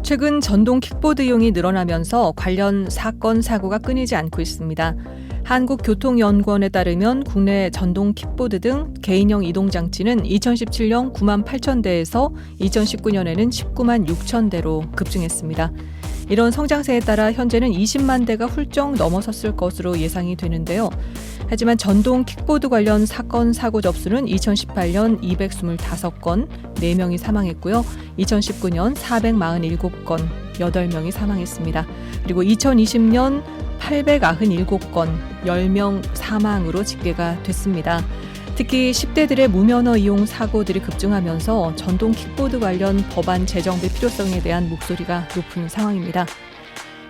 최근 전동 킥보드 이용이 늘어나면서 관련 사건, 사고가 끊이지 않고 있습니다. 한국교통연구원에 따르면 국내 전동 킥보드 등 개인형 이동장치는 2017년 9만 8천 대에서 2019년에는 19만 6천 대로 급증했습니다. 이런 성장세에 따라 현재는 20만 대가 훌쩍 넘어섰을 것으로 예상이 되는데요. 하지만 전동 킥보드 관련 사건, 사고 접수는 2018년 225건, 4명이 사망했고요. 2019년 447건, 8명이 사망했습니다. 그리고 2020년 897건, 10명 사망으로 집계가 됐습니다. 특히 10대들의 무면허 이용 사고들이 급증하면서 전동 킥보드 관련 법안 제정비 필요성에 대한 목소리가 높은 상황입니다.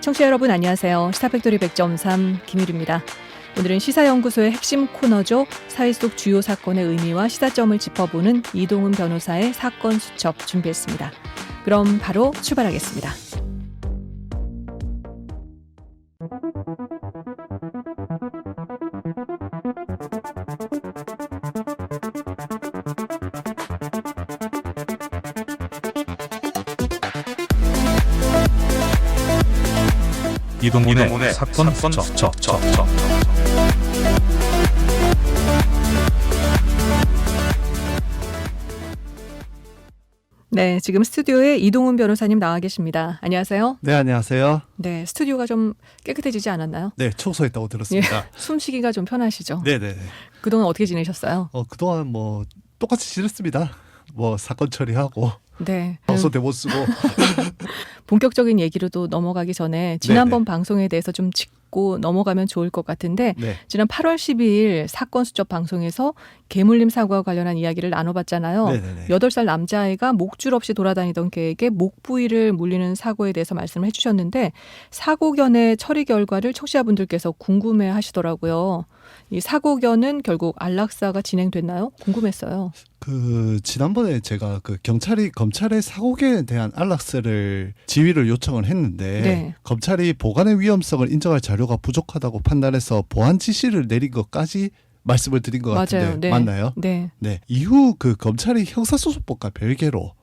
청취자 여러분 안녕하세요. 시사팩토리 100.3 김유리입니다. 오늘은 시사연구소의 핵심 코너죠. 사회 속 주요 사건의 의미와 시사점을 짚어보는 이동훈 변호사의 사건 수첩 준비했습니다. 그럼 바로 출발하겠습니다. 이동훈의 사건 수첩. 네, 지금 스튜디오에 이동훈 변호사님 나와 계십니다. 안녕하세요. 네, 안녕하세요. 네, 스튜디오가 좀 깨끗해지지 않았나요? 네, 청소했다고 들었습니다. 예, 숨쉬기가 좀 편하시죠? 네네. 그동안 어떻게 지내셨어요? 그동안 똑같이 지냈습니다. 사건 처리하고 네. 방송 대본 쓰고. 본격적인 얘기로도 넘어가기 전에 지난번 방송에 대해서 좀 짚고 넘어가면 좋을 것 같은데 네. 지난 8월 12일 사건 수첩 방송에서 개물림 사고와 관련한 이야기를 나눠봤잖아요. 네네네. 8살 남자아이가 목줄 없이 돌아다니던 개에게 목 부위를 물리는 사고에 대해서 말씀을 해주셨는데 사고견의 처리 결과를 청취자분들께서 궁금해하시더라고요. 이 사고견은 결국 안락사가 진행됐나요? 궁금했어요. 지난번에 제가 검찰의 사고견에 대한 안락사를 지휘를 요청을 했는데 네. 검찰이 보관의 위험성을 인정할 자료가 부족하다고 판단해서 보안 지시를 내린 것까지 말씀을 드린 것 같은데 맞아요. 네. 맞나요? 네. 네. 이후 검찰이 형사소송법과 별개로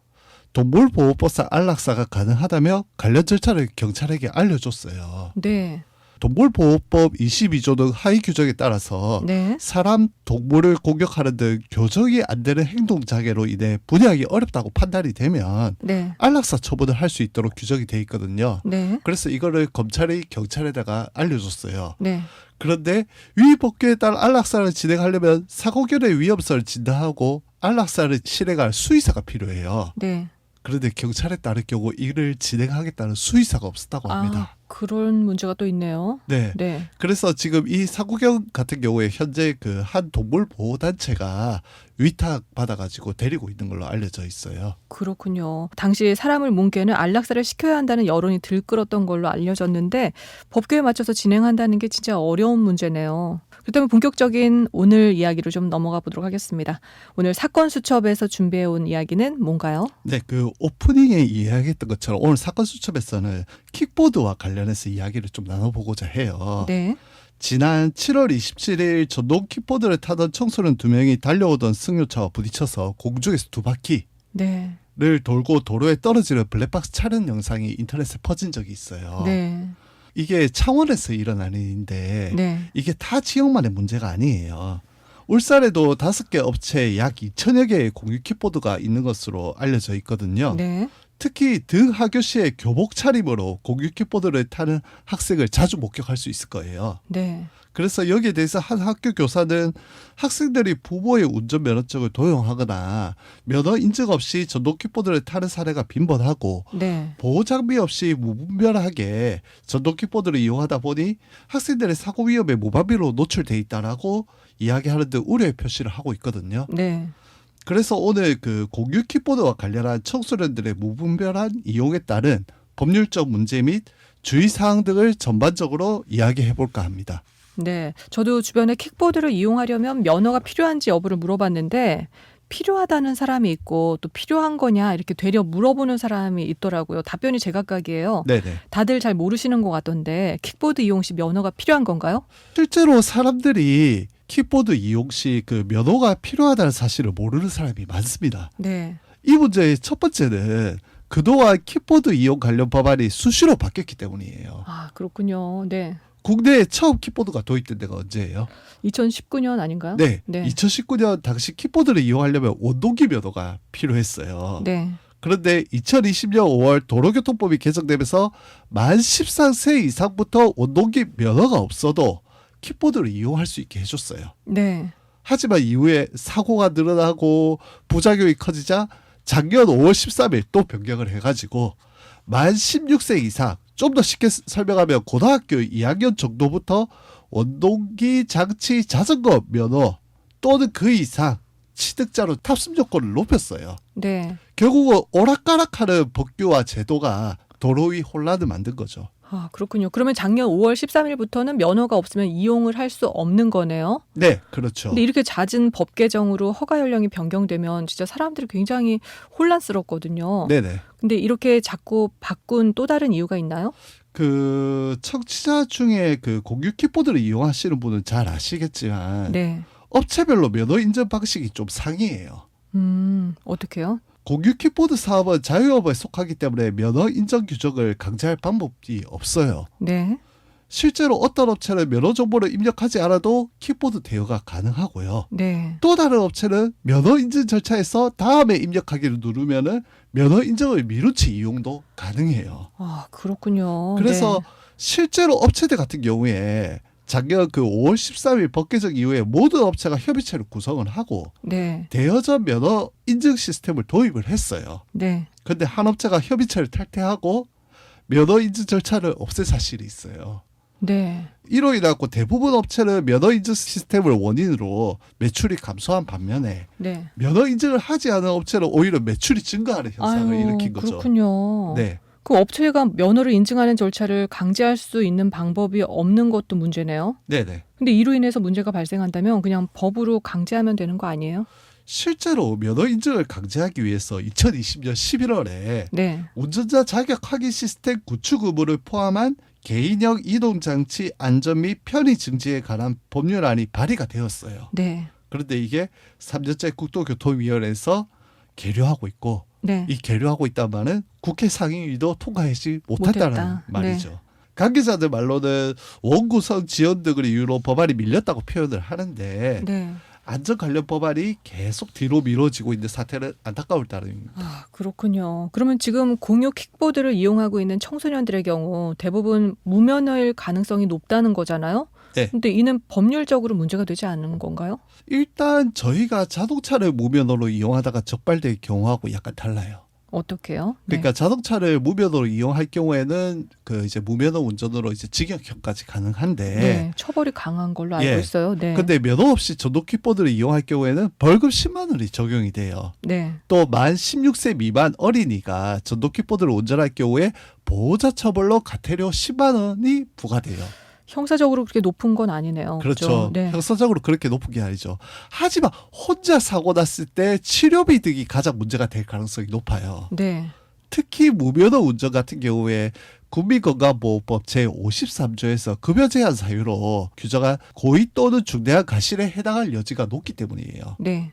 동물보호법상 안락사가 가능하다며 관련 절차를 경찰에게 알려줬어요. 네. 동물보호법 22조 등 하위 규정에 따라서 네. 사람, 동물을 공격하는 등 교정이 안 되는 행동 자개로 인해 분양이 어렵다고 판단이 되면 네. 안락사 처분을 할 수 있도록 규정이 돼 있거든요. 네. 그래서 이거를 검찰이 경찰에다가 알려줬어요. 네. 그런데 위 법규에 따라 안락사를 진행하려면 사고견의 위험성을 진단하고 안락사를 실행할 수의사가 필요해요. 네. 그런데 경찰에 따를 경우 이를 진행하겠다는 수의사가 없었다고 합니다. 그런 문제가 또 있네요. 네. 네. 그래서 지금 이 사고견 같은 경우에 현재 한 동물 보호 단체가 위탁 받아가지고 데리고 있는 걸로 알려져 있어요. 그렇군요. 당시 사람을 문 개는 안락사를 시켜야 한다는 여론이 들끓었던 걸로 알려졌는데 법규에 맞춰서 진행한다는 게 진짜 어려운 문제네요. 그렇다면 본격적인 오늘 이야기로 좀 넘어가 보도록 하겠습니다. 오늘 사건 수첩에서 준비해온 이야기는 뭔가요? 네, 오프닝에 이야기했던 것처럼 오늘 사건 수첩에서는 킥보드와 관련해서 이야기를 좀 나눠보고자 해요. 네. 지난 7월 27일 전동 킥보드를 타던 청소년 2명이 달려오던 승용차와 부딪혀서 공중에서 2바퀴를 네. 돌고 도로에 떨어지는 블랙박스 촬영 영상이 인터넷에 퍼진 적이 있어요. 네. 이게 창원에서 일어난 일인데 네. 이게 타 지역만의 문제가 아니에요. 울산에도 5개 업체에 약 2천여 개의 공유 킥보드가 있는 것으로 알려져 있거든요. 네. 특히 등하교 시에 교복 차림으로 공유 킥보드를 타는 학생을 자주 목격할 수 있을 거예요. 네. 그래서 여기에 대해서 한 학교 교사는 학생들이 부모의 운전면허증을 도용하거나 면허 인증 없이 전동 킥보드를 타는 사례가 빈번하고 네. 보호장비 없이 무분별하게 전동 킥보드를 이용하다 보니 학생들의 사고 위험에 무방비로 노출돼 있다라고 이야기하는 등 우려의 표시를 하고 있거든요. 네. 그래서 오늘 공유 킥보드와 관련한 청소년들의 무분별한 이용에 따른 법률적 문제 및 주의사항 등을 전반적으로 이야기해 볼까 합니다. 네. 저도 주변에 킥보드를 이용하려면 면허가 필요한지 여부를 물어봤는데 필요하다는 사람이 있고 또 필요한 거냐 이렇게 되려 물어보는 사람이 있더라고요. 답변이 제각각이에요. 네네. 다들 잘 모르시는 것 같던데 킥보드 이용 시 면허가 필요한 건가요? 실제로 사람들이 킥보드 이용 시 면허가 필요하다는 사실을 모르는 사람이 많습니다. 네. 이 문제의 첫 번째는 그동안 킥보드 이용 관련 법안이 수시로 바뀌었기 때문이에요. 아, 그렇군요. 네. 국내에 처음 킥보드가 도입된 데가 언제예요? 2019년 아닌가요? 네. 네. 2019년 당시 킥보드를 이용하려면 원동기 면허가 필요했어요. 네. 그런데 2020년 5월 도로교통법이 개정되면서 만 14세 이상부터 원동기 면허가 없어도 킥보드를 이용할 수 있게 해줬어요. 네. 하지만 이후에 사고가 늘어나고 부작용이 커지자 작년 5월 13일 또 변경을 해가지고 만 16세 이상, 좀 더 쉽게 설명하면 고등학교 2학년 정도부터 원동기 장치 자전거 면허 또는 그 이상 취득자로 탑승 조건을 높였어요. 네. 결국은 오락가락하는 법규와 제도가 도로 위 혼란을 만든 거죠. 아, 그렇군요. 그러면 작년 5월 13일부터는 면허가 없으면 이용을 할 수 없는 거네요. 네, 그렇죠. 근데 이렇게 잦은 법 개정으로 허가 연령이 변경되면 진짜 사람들이 굉장히 혼란스럽거든요. 네네. 근데 이렇게 자꾸 바꾼 또 다른 이유가 있나요? 그 청취자 중에 그 공유 킥보드를 이용하시는 분은 잘 아시겠지만 네. 업체별로 면허 인증 방식이 좀 상이해요. 어떻게요? 공유 킥보드 사업은 자유업에 속하기 때문에 면허 인증 규정을 강제할 방법이 없어요. 네. 실제로 어떤 업체는 면허 정보를 입력하지 않아도 킥보드 대여가 가능하고요. 네. 또 다른 업체는 면허 인증 절차에서 다음에 입력하기를 누르면은 면허 인증을 미룬 채 이용도 가능해요. 아, 그렇군요. 그래서 네. 실제로 업체들 같은 경우에 작년 그 5월 13일 법 개정 이후에 모든 업체가 협의체를 구성을 하고 네. 대여전 면허 인증 시스템을 도입을 했어요. 네. 근데 한 업체가 협의체를 탈퇴하고 면허 인증 절차를 없앤 사실이 있어요. 네. 이로 인하고 대부분 업체는 면허 인증 시스템을 원인으로 매출이 감소한 반면에 네. 면허 인증을 하지 않은 업체는 오히려 매출이 증가하는 현상을 일으킨 거죠. 그렇군요. 네. 그 업체가 면허를 인증하는 절차를 강제할 수 있는 방법이 없는 것도 문제네요. 네네. 근데 이로 인해서 문제가 발생한다면 그냥 법으로 강제하면 되는 거 아니에요? 실제로 면허 인증을 강제하기 위해서 2020년 11월에 네. 운전자 자격 확인 시스템 구축 의무를 포함한 개인형 이동장치 안전 및 편의 증지에 관한 법률안이 발의가 되었어요. 네. 그런데 이게 3년째 국토교통위원회에서 계류하고 있고 네. 이 계류하고 있다는 말은 국회 상임위도 통과하지 못했다는 못했다. 말이죠. 네. 관계자들 말로는 원구성 지원 등을 이유로 법안이 밀렸다고 표현을 하는데 네. 안전 관련 법안이 계속 뒤로 미뤄지고 있는 사태는 안타까울 따름입니다. 아, 그렇군요. 그러면 지금 공유 킥보드를 이용하고 있는 청소년들의 경우 대부분 무면허일 가능성이 높다는 거잖아요. 네. 근데 이는 법률적으로 문제가 되지 않는 건가요? 일단 저희가 자동차를 무면허로 이용하다가 적발될 경우하고 약간 달라요. 어떻게요? 그러니까 자동차를 무면허로 이용할 경우에는 그 이제 무면허 운전으로 이제 징역형까지 가능한데 네. 처벌이 강한 걸로 알고 예. 있어요. 네. 근데 면허 없이 전동 킥보드를 이용할 경우에는 벌금 10만 원이 적용이 돼요. 네. 또 만 16세 미만 어린이가 전동 킥보드를 운전할 경우에 보호자 처벌로 과태료 10만 원이 부과돼요. 형사적으로 그렇게 높은 건 아니네요. 그렇죠. 네. 형사적으로 그렇게 높은 게 아니죠. 하지만 혼자 사고 났을 때 치료비 등이 가장 문제가 될 가능성이 높아요. 네. 특히 무면허 운전 같은 경우에 국민건강보호법 제53조에서 급여 제한 사유로 규정한 고의 또는 중대한 과실에 해당할 여지가 높기 때문이에요. 네.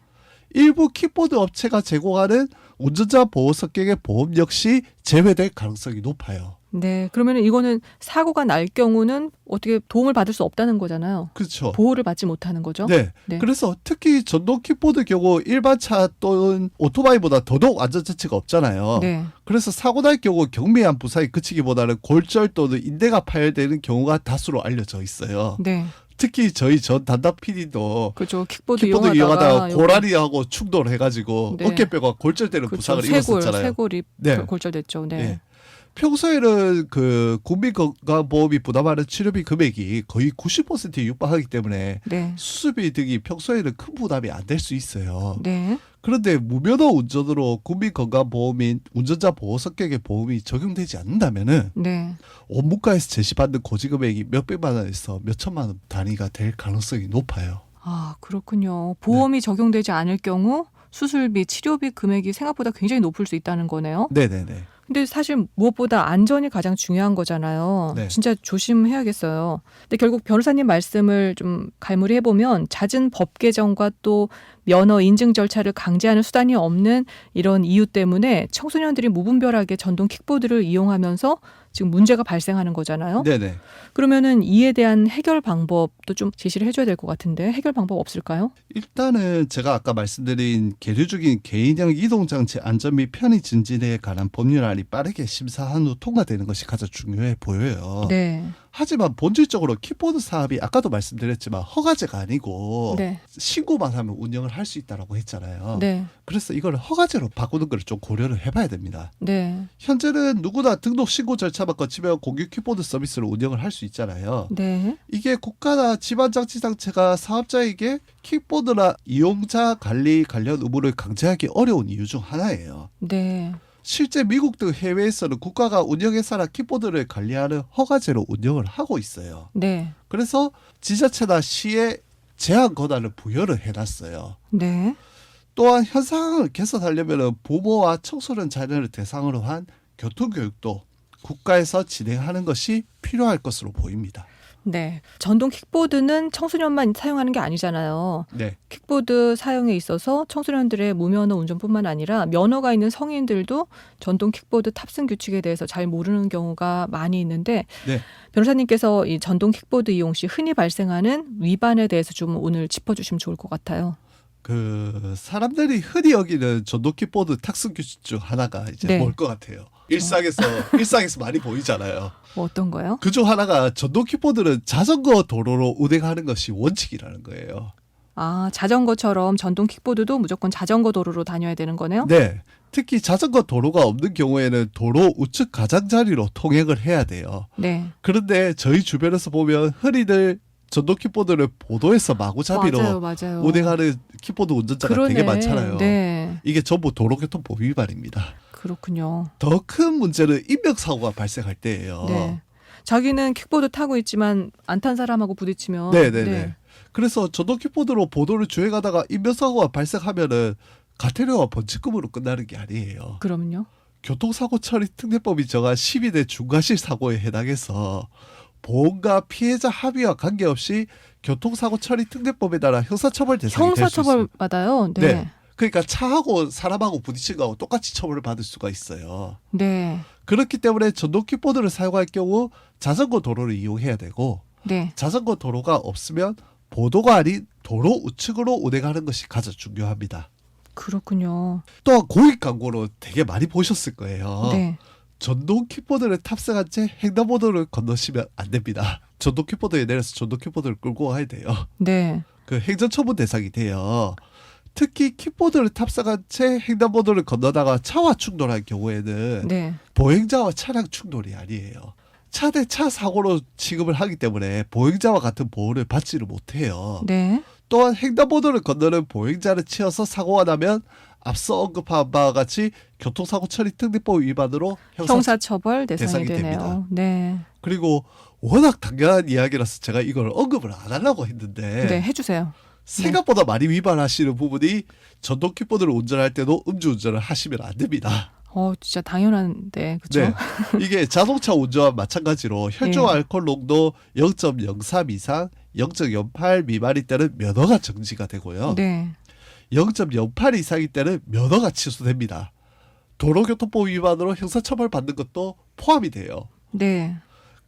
일부 킥보드 업체가 제공하는 운전자 보호 성격의 보험 역시 제외될 가능성이 높아요. 네. 그러면 이거는 사고가 날 경우는 어떻게 도움을 받을 수 없다는 거잖아요. 그렇죠. 보호를 받지 못하는 거죠. 네. 네. 그래서 특히 전동 킥보드 경우 일반 차 또는 오토바이보다 더더욱 안전장치가 없잖아요. 네. 그래서 사고 날 경우 경미한 부상이 그치기보다는 골절 또는 인대가 파열되는 경우가 다수로 알려져 있어요. 네. 특히 저희 전 담당 PD도 그렇죠. 킥보드 킥보드 이용하다가 여기- 고라니하고 충돌해가지고 네. 어깨뼈가 골절되는 그렇죠. 부상을 쇄골, 입었었잖아요. 쇄골이 네. 골절됐죠. 네. 네. 평소에는 그 국민건강보험이 부담하는 치료비 금액이 거의 90%에 육박하기 때문에 네. 수술비 등이 평소에는 큰 부담이 안 될 수 있어요. 네. 그런데 무면허 운전으로 국민건강보험인 운전자 보호 성격의 보험이 적용되지 않는다면은 네. 원무과에서 제시받는 고지금액이 몇백만 원에서 몇천만 원 단위가 될 가능성이 높아요. 아, 그렇군요. 보험이 적용되지 않을 경우 수술비, 치료비 금액이 생각보다 굉장히 높을 수 있다는 거네요. 네네네. 근데 사실 무엇보다 안전이 가장 중요한 거잖아요. 네. 진짜 조심해야겠어요. 근데 결국 변호사님 말씀을 좀 갈무리 해보면 잦은 법 개정과 또 면허 인증 절차를 강제하는 수단이 없는 이런 이유 때문에 청소년들이 무분별하게 전동 킥보드를 이용하면서 지금 문제가 발생하는 거잖아요. 네네. 그러면은 이에 대한 해결 방법도 좀 제시를 해줘야 될 것 같은데 해결 방법 없을까요? 일단은 제가 아까 말씀드린 계류 중인 개인형 이동장치 안전 및 편의 증진에 관한 법률안이 빠르게 심사한 후 통과되는 것이 가장 중요해 보여요. 네. 하지만 본질적으로 킥보드 사업이 아까도 말씀드렸지만 허가제가 아니고 네. 신고만 하면 운영을 할 수 있다라고 했잖아요. 네. 그래서 이걸 허가제로 바꾸는 걸 좀 고려를 해봐야 됩니다. 네. 현재는 누구나 등록 신고 절차만 거치면 공유 킥보드 서비스를 운영을 할 수 있잖아요. 네. 이게 국가나 지방자치단체가 사업자에게 킥보드나 이용자 관리 관련 의무를 강제하기 어려운 이유 중 하나예요. 네. 실제 미국 등 해외에서는 국가가 운영회사나 킥보드를 관리하는 허가제로 운영을 하고 있어요. 네. 그래서 지자체나 시에 제한 권한을 부여를 해놨어요. 네. 또한 현 상황을 개선하려면 부모와 청소년 자녀를 대상으로 한 교통교육도 국가에서 진행하는 것이 필요할 것으로 보입니다. 네. 전동 킥보드는 청소년만 사용하는 게 아니잖아요. 네, 킥보드 사용에 있어서 청소년들의 무면허 운전뿐만 아니라 면허가 있는 성인들도 전동 킥보드 탑승 규칙에 대해서 잘 모르는 경우가 많이 있는데 네. 변호사님께서 이 전동 킥보드 이용 시 흔히 발생하는 위반에 대해서 좀 오늘 짚어주시면 좋을 것 같아요. 그 사람들이 흔히 여기는 전동 킥보드 탑승 규칙 중 하나가 이제 네. 뭘 것 같아요. 일상에서 많이 보이잖아요. 뭐 어떤 거요? 그중 하나가 전동 킥보드는 자전거 도로로 운행하는 것이 원칙이라는 거예요. 아, 자전거처럼 전동 킥보드도 무조건 자전거 도로로 다녀야 되는 거네요? 네. 특히 자전거 도로가 없는 경우에는 도로 우측 가장자리로 통행을 해야 돼요. 네. 그런데 저희 주변에서 보면 흔히들 전동 킥보드를 보도에서 마구잡이로 맞아요. 운행하는 킥보드 운전자가 되게 많잖아요. 네. 이게 전부 도로교통법 위반입니다. 그렇군요. 더 큰 문제는 인명사고가 발생할 때예요. 네. 자기는 킥보드 타고 있지만 안 탄 사람하고 부딪히면 네네네. 그래서 전동 킥보드로 보도를 주행하다가 인명사고가 발생하면은 과태료와 벌칙금으로 끝나는 게 아니에요. 그럼요. 교통사고 처리 특례법이 정한 시민의 중과실 사고에 해당해서 보험과 피해자 합의와 관계없이 교통사고 처리 특례법에 따라 형사처벌 대상이 될 수 형사처벌 있습니다. 받아요. 네. 네. 그러니까 차하고 사람하고 부딪힌 거하고 똑같이 처벌을 받을 수가 있어요. 네. 그렇기 때문에 전동 킥보드를 사용할 경우 자전거 도로를 이용해야 되고 네. 자전거 도로가 없으면 보도가 아닌 도로 우측으로 운행하는 것이 가장 중요합니다. 그렇군요. 또한 공익 광고로 되게 많이 보셨을 거예요. 네. 전동 킥보드를 탑승한 채 횡단보도를 건너시면 안 됩니다. 전동 킥보드에 내려서 전동 킥보드를 끌고 가야 돼요. 네. 그 행정처분 대상이 돼요. 특히 킥보드를 탑승한 채 횡단보도를 건너다가 차와 충돌한 경우에는 네. 보행자와 차량 충돌이 아니에요. 차 대 차 사고로 취급을 하기 때문에 보행자와 같은 보호를 받지를 못해요. 네. 또한 횡단보도를 건너는 보행자를 치어서 사고가 나면 앞서 언급한 바와 같이 교통사고 처리 특례법 위반으로 형사처벌 대상이 대상이 되네요. 됩니다. 네. 그리고 워낙 당연한 이야기라서 제가 이걸 언급을 안 하려고 했는데 네, 해주세요. 생각보다 많이 위반하시는 부분이 전동 킥보드를 운전할 때도 음주운전을 하시면 안 됩니다. 진짜 당연한데, 그렇죠? 네. 이게 자동차 운전와 마찬가지로 혈중 네. 알코올 농도 0.03 이상 0.08 미만일 때는 면허가 정지가 되고요. 네. 0.08 이상일 때는 면허가 취소됩니다. 도로교통법 위반으로 형사처벌 받는 것도 포함이 돼요. 네.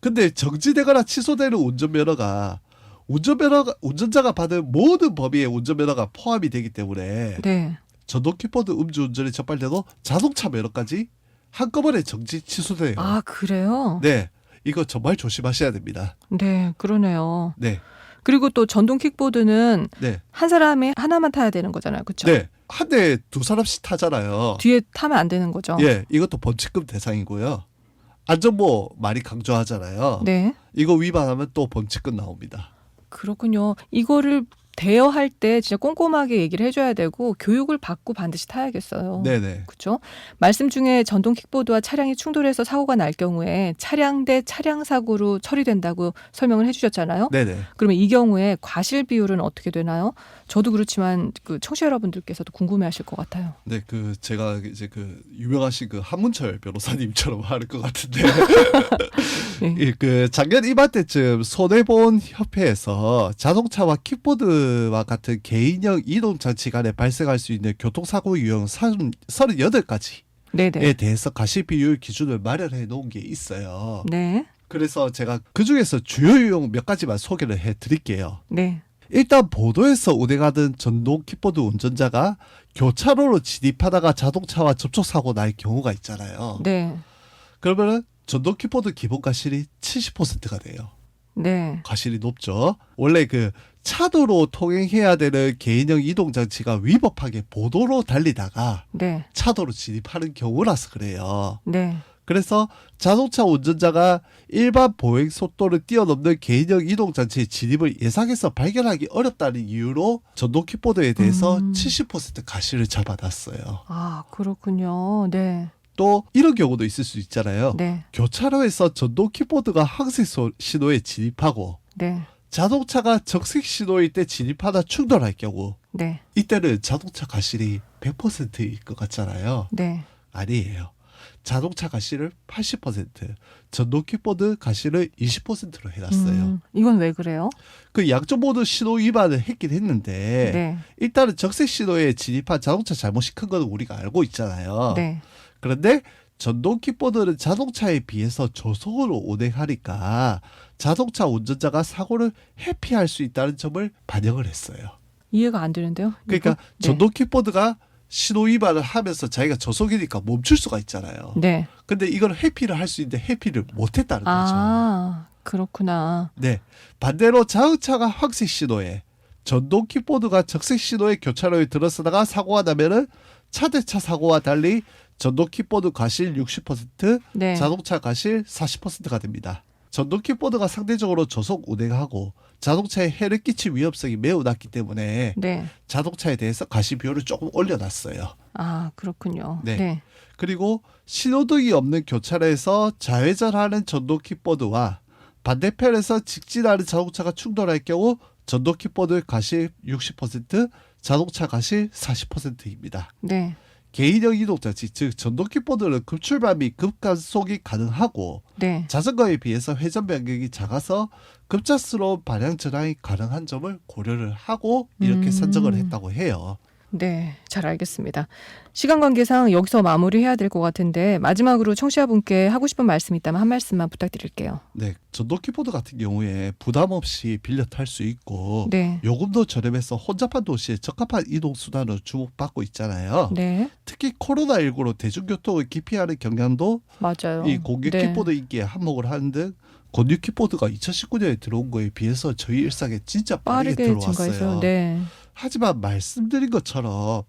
근데 정지되거나 취소되는 운전면허가 운전자가 받은 모든 범위의 운전면허가 포함이 되기 때문에 네. 전동 킥보드 음주운전이 적발돼도 자동차 면허까지 한꺼번에 정지 취소돼요. 아, 그래요? 네, 이거 정말 조심하셔야 됩니다. 네, 그러네요. 네, 그리고 또 전동 킥보드는 네, 한 사람이 하나만 타야 되는 거잖아요. 그렇죠? 네. 한 대에 두 사람씩 타잖아요. 뒤에 타면 안 되는 거죠. 예, 이것도 벌칙금 대상이고요. 안전모 많이 강조하잖아요. 네. 이거 위반하면 또 벌칙금 나옵니다. 그렇군요. 이거를 대여할 때 진짜 꼼꼼하게 얘기를 해줘야 되고 교육을 받고 반드시 타야겠어요. 네네. 그렇죠? 말씀 중에 전동 킥보드와 차량이 충돌해서 사고가 날 경우에 차량 대 차량 사고로 처리된다고 설명을 해주셨잖아요. 네네. 그러면 이 경우에 과실 비율은 어떻게 되나요? 저도 그렇지만 그 청취자 여러분들께서도 궁금해하실 것 같아요. 네, 제가 이제 유명하신 유명하신 변호사님처럼 할 것 같은데, 네. 작년 이맘때쯤 손해보험협회에서 자동차와 킥보드와 같은 개인형 이동 장치 간에 발생할 수 있는 교통사고 유형 38가지에 네네. 대해서 과실 비율 기준을 마련해 놓은 게 있어요. 네. 그래서 제가 그 중에서 주요 유형 몇 가지만 소개를 해 드릴게요. 네. 일단 보도에서 운행하던 전동 킥보드 운전자가 교차로로 진입하다가 자동차와 접촉사고 날 경우가 있잖아요. 네. 그러면은 전동 킥보드 기본 과실이 70%가 돼요. 네. 과실이 높죠. 원래 차도로 통행해야 되는 개인형 이동장치가 위법하게 보도로 달리다가 네. 차도로 진입하는 경우라서 그래요. 네. 그래서 자동차 운전자가 일반 보행 속도를 뛰어넘는 개인형 이동장치의 진입을 예상해서 발견하기 어렵다는 이유로 전동 킥보드에 대해서 70% 과실을 잡아놨어요. 아, 그렇군요. 네. 또 이런 경우도 있을 수 있잖아요. 네. 교차로에서 전동 킥보드가 황색 신호에 진입하고 네. 자동차가 적색 신호일 때 진입하다 충돌할 경우, 네. 이때는 자동차 과실이 100%일 것 같잖아요. 네. 아니에요. 자동차 과실을 80%, 전동 킥보드 과실을 20%로 해놨어요. 이건 왜 그래요? 양쪽 모두 신호 위반을 했긴 했는데 네. 일단은 적색 신호에 진입한 자동차 잘못이 큰 건 우리가 알고 있잖아요. 네. 그런데 전동 킥보드는 자동차에 비해서 저속으로 운행하니까 자동차 운전자가 사고를 회피할 수 있다는 점을 반영을 했어요. 이해가 안 되는데요. 그러니까 이거? 전동 킥보드가 신호 위반을 하면서 자기가 저속이니까 멈출 수가 있잖아요. 네. 근데 이걸 회피를 할 수 있는데 회피를 못했다는 거죠. 아, 그렇구나. 네. 반대로 자동차가 황색 신호에 전동 킥보드가 적색 신호에 교차로에 들어서다가 사고가 나면은 차 대 차 사고와 달리 전동 킥보드 과실 60%, 네. 자동차 과실 40%가 됩니다. 전동 킥보드가 상대적으로 저속 운행하고 자동차에 해를 끼칠 위험성이 매우 낮기 때문에 네. 자동차에 대해서 과실 비율을 조금 올려놨어요. 아, 그렇군요. 네. 네. 그리고 신호등이 없는 교차로에서 좌회전하는 전동 킥보드와 반대편에서 직진하는 자동차가 충돌할 경우 전동 킥보드 과실 60%, 자동차 과실 40%입니다. 네. 개인형 이동장치, 즉 전동 킥보드는 급출발 및 급간속이 가능하고 네. 자전거에 비해서 회전 변경이 작아서 급작스러운 방향 전환이 가능한 점을 고려를 하고 이렇게 선정을 했다고 해요. 네, 잘 알겠습니다. 시간 관계상 여기서 마무리해야 될 것 같은데 마지막으로 청취자분께 하고 싶은 말씀 있다면 한 말씀만 부탁드릴게요. 네, 전동 킥보드 같은 경우에 부담 없이 빌려 탈 수 있고 네. 요금도 저렴해서 혼잡한 도시에 적합한 이동 수단으로 주목받고 있잖아요. 네, 특히 코로나19로 대중교통을 기피하는 경향도 맞아요. 이 공유 네. 킥보드 인기에 한몫을 하는 등 공유 킥보드가 2019년에 들어온 거에 비해서 저희 일상에 진짜 빠르게 빠르게 들어왔어요. 증가해서요. 네. 하지만 말씀드린 것처럼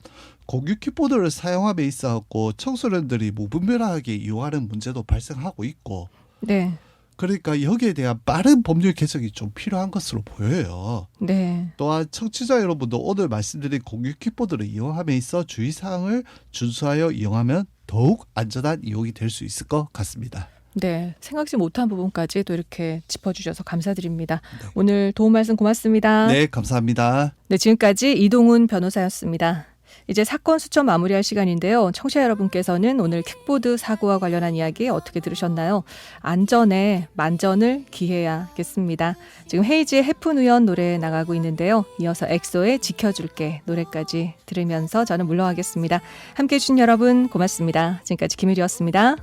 공유 킥보드를 사용함에 있어서 청소년들이 무분별하게 이용하는 문제도 발생하고 있고, 네. 그러니까 여기에 대한 빠른 법률 개정이 좀 필요한 것으로 보여요. 네. 또한 청취자 여러분도 오늘 말씀드린 공유 킥보드를 이용함에 있어 주의사항을 준수하여 이용하면 더욱 안전한 이용이 될 수 있을 것 같습니다. 네. 생각지 못한 부분까지 또 이렇게 짚어주셔서 감사드립니다. 네. 오늘 도움 말씀 고맙습니다. 네, 감사합니다. 네, 지금까지 이동훈 변호사였습니다. 이제 사건 수첩 마무리할 시간인데요. 청취자 여러분께서는 오늘 킥보드 사고와 관련한 이야기 어떻게 들으셨나요? 안전에 만전을 기해야겠습니다. 지금 헤이지의 해픈 우연 노래 나가고 있는데요. 이어서 엑소의 지켜줄게 노래까지 들으면서 저는 물러가겠습니다. 함께해 주신 여러분 고맙습니다. 지금까지 김일이었습니다.